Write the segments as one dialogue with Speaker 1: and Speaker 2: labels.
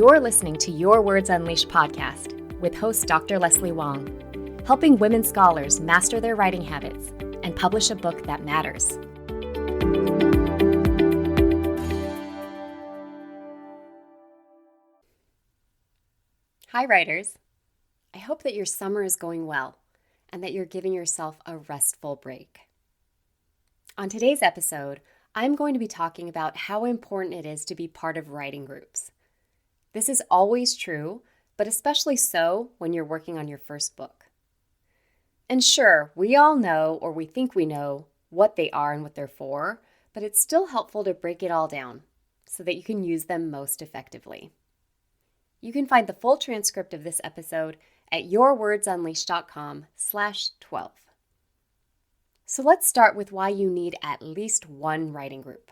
Speaker 1: You're listening to Your Words Unleashed podcast with host Dr. Leslie Wong, helping women scholars master their writing habits and publish a book that matters. Hi, writers. I hope that your summer is going well and that you're giving yourself a restful break. On today's episode, I'm going to be talking about how important it is to be part of writing groups. This is always true, but especially so when you're working on your first book. And sure, we all know, or we think we know, what they are and what they're for, but it's still helpful to break it all down so that you can use them most effectively. You can find the full transcript of this episode at yourwordsunleashed.com/12. So let's start with why you need at least one writing group.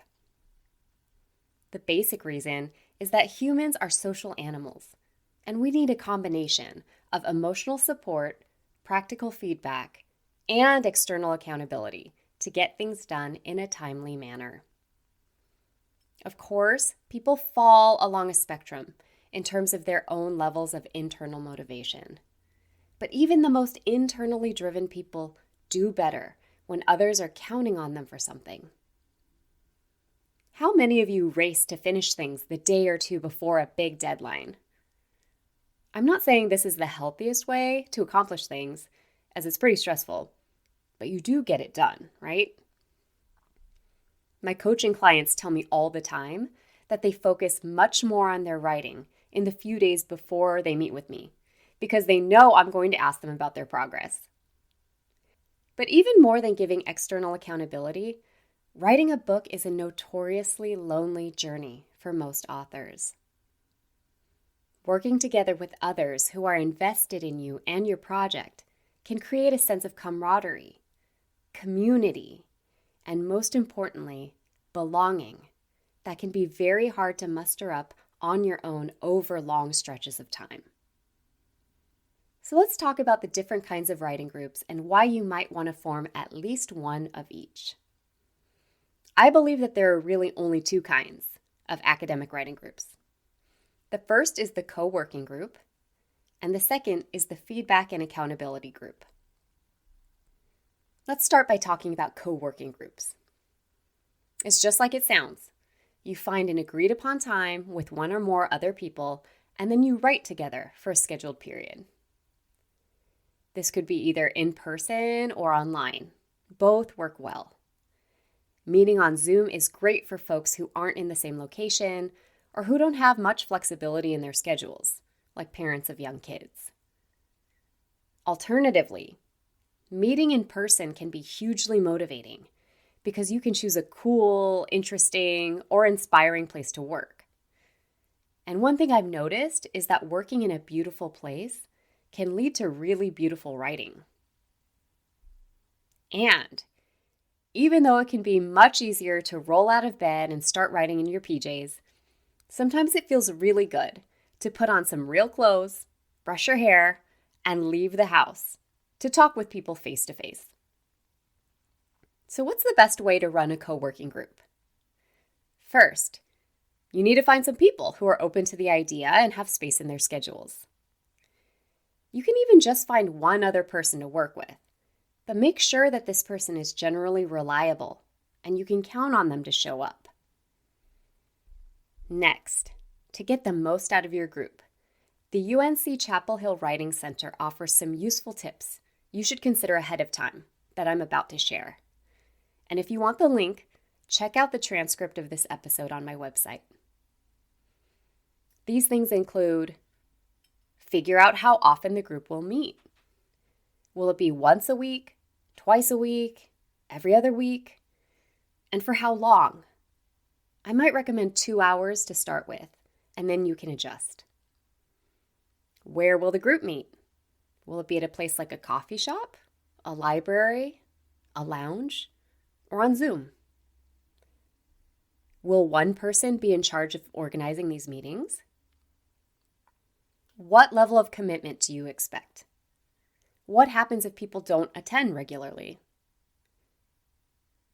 Speaker 1: The basic reason is that humans are social animals, and we need a combination of emotional support, practical feedback, and external accountability to get things done in a timely manner. Of course, people fall along a spectrum in terms of their own levels of internal motivation. But even the most internally driven people do better when others are counting on them for something. How many of you race to finish things the day or two before a big deadline? I'm not saying this is the healthiest way to accomplish things, as it's pretty stressful, but you do get it done, right? My coaching clients tell me all the time that they focus much more on their writing in the few days before they meet with me, because they know I'm going to ask them about their progress. But even more than giving external accountability, writing a book is a notoriously lonely journey for most authors. Working together with others who are invested in you and your project can create a sense of camaraderie, community, and most importantly, belonging that can be very hard to muster up on your own over long stretches of time. So let's talk about the different kinds of writing groups and why you might want to form at least one of each. I believe that there are really only two kinds of academic writing groups. The first is the co-working group, and the second is the feedback and accountability group. Let's start by talking about co-working groups. It's just like it sounds. You find an agreed upon time with one or more other people, and then you write together for a scheduled period. This could be either in person or online. Both work well. Meeting on Zoom is great for folks who aren't in the same location or who don't have much flexibility in their schedules, like parents of young kids. Alternatively, meeting in person can be hugely motivating because you can choose a cool, interesting, or inspiring place to work. And one thing I've noticed is that working in a beautiful place can lead to really beautiful writing. And even though it can be much easier to roll out of bed and start writing in your PJs, sometimes it feels really good to put on some real clothes, brush your hair, and leave the house to talk with people face to face. So what's the best way to run a co-working group? First, you need to find some people who are open to the idea and have space in their schedules. You can even just find one other person to work with, but make sure that this person is generally reliable and you can count on them to show up. Next, to get the most out of your group, the UNC Chapel Hill Writing Center offers some useful tips you should consider ahead of time that I'm about to share. And if you want the link, check out the transcript of this episode on my website. These things include: figure out how often the group will meet. Will it be once a week, twice a week, every other week? And for how long? I might recommend 2 hours to start with, and then you can adjust. Where will the group meet? Will it be at a place like a coffee shop, a library, a lounge, or on Zoom? Will one person be in charge of organizing these meetings? What level of commitment do you expect? What happens if people don't attend regularly?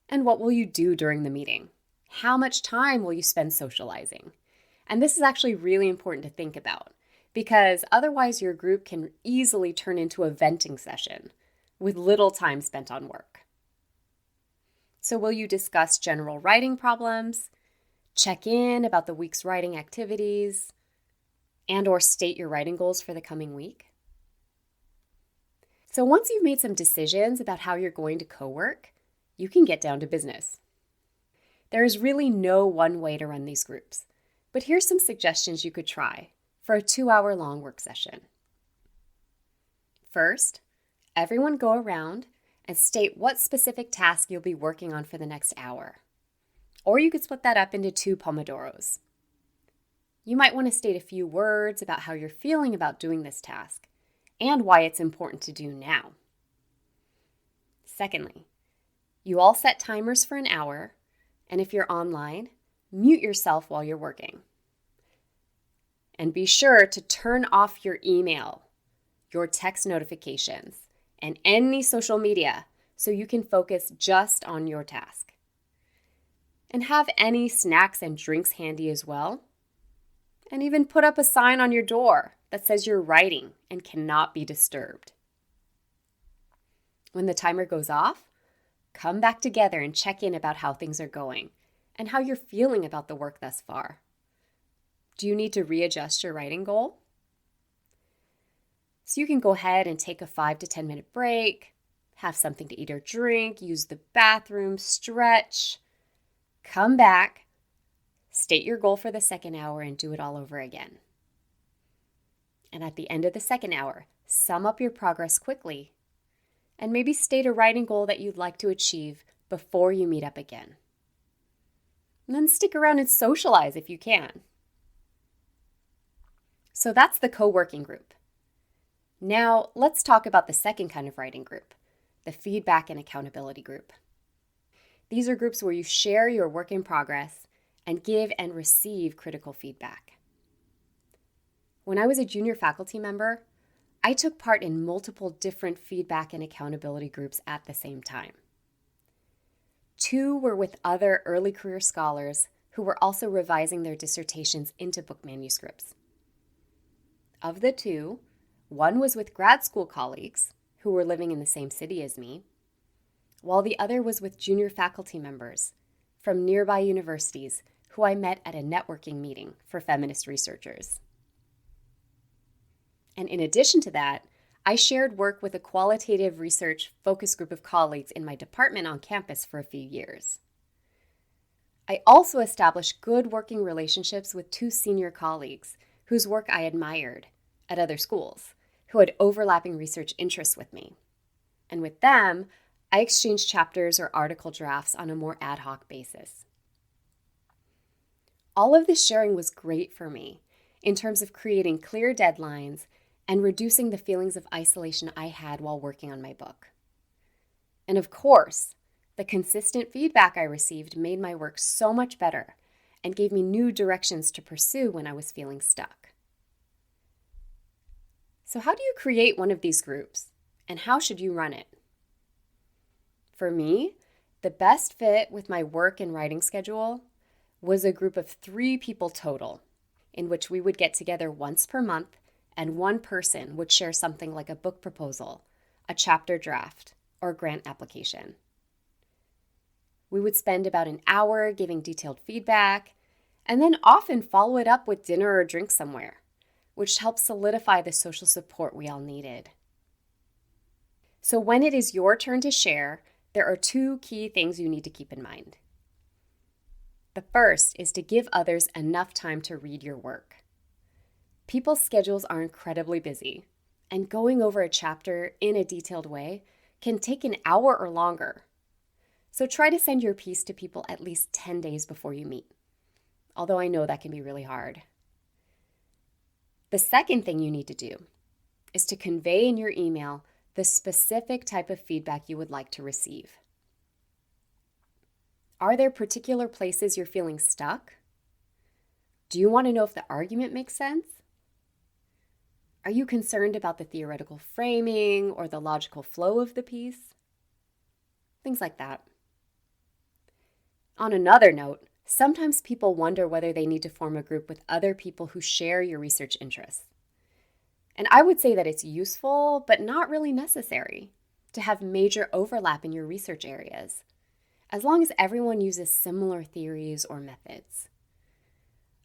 Speaker 1: And what will you do during the meeting? How much time will you spend socializing? And this is actually really important to think about because otherwise your group can easily turn into a venting session with little time spent on work. So will you discuss general writing problems, check in about the week's writing activities, and/or state your writing goals for the coming week? So once you've made some decisions about how you're going to co-work, you can get down to business. There is really no one way to run these groups, but here's some suggestions you could try for a 2-hour-long work session. First, everyone go around and state what specific task you'll be working on for the next hour. Or you could split that up into 2 Pomodoros. You might want to state a few words about how you're feeling about doing this task and why it's important to do now. Secondly, you all set timers for an hour, and if you're online, mute yourself while you're working. And be sure to turn off your email, your text notifications, and any social media so you can focus just on your task. And have any snacks and drinks handy as well. And even put up a sign on your door that says you're writing and cannot be disturbed. When the timer goes off, come back together and check in about how things are going and how you're feeling about the work thus far. Do you need to readjust your writing goal? So you can go ahead and take a 5 to 10 minute break, have something to eat or drink, use the bathroom, stretch, come back, state your goal for the second hour, and do it all over again. And at the end of the second hour, sum up your progress quickly and maybe state a writing goal that you'd like to achieve before you meet up again. And then stick around and socialize if you can. So that's the co-working group. Now let's talk about the second kind of writing group, the feedback and accountability group. These are groups where you share your work in progress and give and receive critical feedback. When I was a junior faculty member, I took part in multiple different feedback and accountability groups at the same time. 2 were with other early career scholars who were also revising their dissertations into book manuscripts. Of the 2, one was with grad school colleagues who were living in the same city as me, while the other was with junior faculty members from nearby universities who I met at a networking meeting for feminist researchers. And in addition to that, I shared work with a qualitative research focus group of colleagues in my department on campus for a few years. I also established good working relationships with 2 senior colleagues whose work I admired at other schools, who had overlapping research interests with me. And with them, I exchanged chapters or article drafts on a more ad hoc basis. All of this sharing was great for me in terms of creating clear deadlines and reducing the feelings of isolation I had while working on my book. And of course, the consistent feedback I received made my work so much better and gave me new directions to pursue when I was feeling stuck. So how do you create one of these groups, and how should you run it? For me, the best fit with my work and writing schedule was a group of 3 people total, in which we would get together once per month and one person would share something like a book proposal, a chapter draft, or grant application. We would spend about an hour giving detailed feedback, and then often follow it up with dinner or drink somewhere, which helped solidify the social support we all needed. So when it is your turn to share, there are 2 key things you need to keep in mind. The first is to give others enough time to read your work. People's schedules are incredibly busy, and going over a chapter in a detailed way can take an hour or longer. So try to send your piece to people at least 10 days before you meet, although I know that can be really hard. The second thing you need to do is to convey in your email the specific type of feedback you would like to receive. Are there particular places you're feeling stuck? Do you want to know if the argument makes sense? Are you concerned about the theoretical framing or the logical flow of the piece? Things like that. On another note, Sometimes people wonder whether they need to form a group with other people who share your research interests. And I would say that it's useful, but not really necessary, to have major overlap in your research areas, as long as everyone uses similar theories or methods.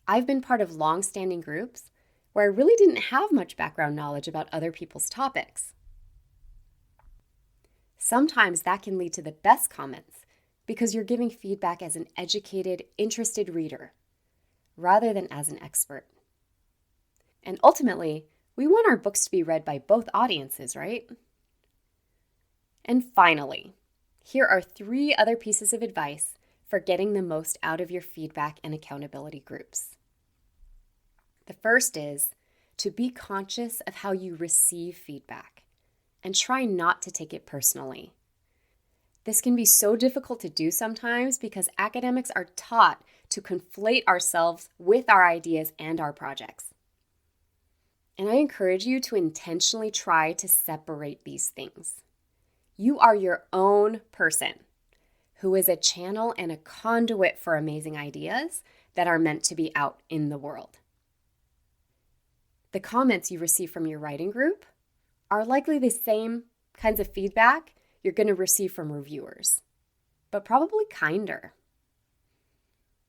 Speaker 1: I've been part of long-standing groups where I really didn't have much background knowledge about other people's topics. Sometimes that can lead to the best comments because you're giving feedback as an educated, interested reader, rather than as an expert. And ultimately, we want our books to be read by both audiences, right? And finally, here are 3 other pieces of advice for getting the most out of your feedback and accountability groups. The first is to be conscious of how you receive feedback and try not to take it personally. This can be so difficult to do sometimes because academics are taught to conflate ourselves with our ideas and our projects. And I encourage you to intentionally try to separate these things. You are your own person who is a channel and a conduit for amazing ideas that are meant to be out in the world. The comments you receive from your writing group are likely the same kinds of feedback you're going to receive from reviewers, but probably kinder.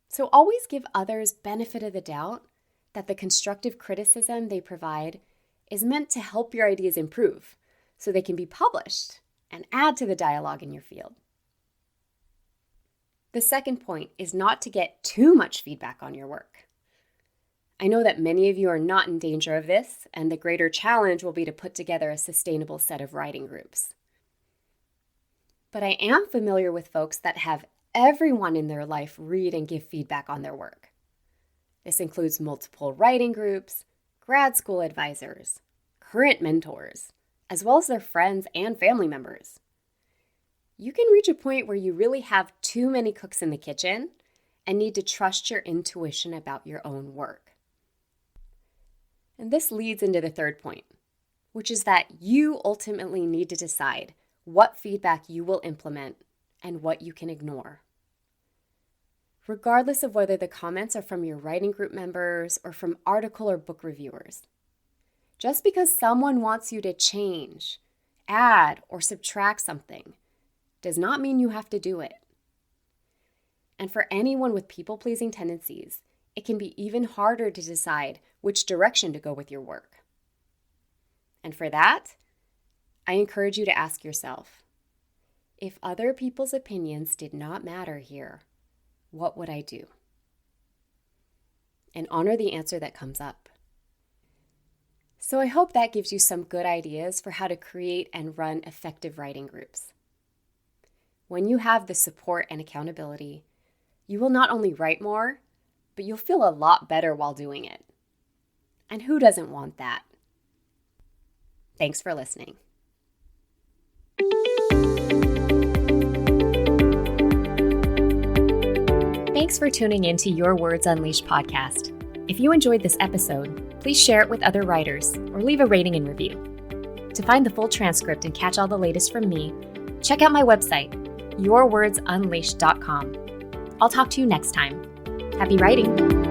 Speaker 1: So always give others benefit of the doubt that the constructive criticism they provide is meant to help your ideas improve so they can be published and add to the dialogue in your field. The second point is not to get too much feedback on your work. I know that many of you are not in danger of this, and the greater challenge will be to put together a sustainable set of writing groups. But I am familiar with folks that have everyone in their life read and give feedback on their work. This includes multiple writing groups, grad school advisors, current mentors, as well as their friends and family members. You can reach a point where you really have too many cooks in the kitchen and need to trust your intuition about your own work. And this leads into the third point, which is that you ultimately need to decide what feedback you will implement and what you can ignore. Regardless of whether the comments are from your writing group members or from article or book reviewers. Just because someone wants you to change, add, or subtract something does not mean you have to do it. And for anyone with people-pleasing tendencies, it can be even harder to decide which direction to go with your work. And for that, I encourage you to ask yourself, if other people's opinions did not matter here, what would I do? And honor the answer that comes up. So I hope that gives you some good ideas for how to create and run effective writing groups. When you have the support and accountability, you will not only write more, but you'll feel a lot better while doing it. And who doesn't want that? Thanks for listening. Thanks for tuning in to Your Words Unleashed podcast. If you enjoyed this episode, please share it with other writers or leave a rating and review. To find the full transcript and catch all the latest from me, check out my website, yourwordsunleashed.com. I'll talk to you next time. Happy writing!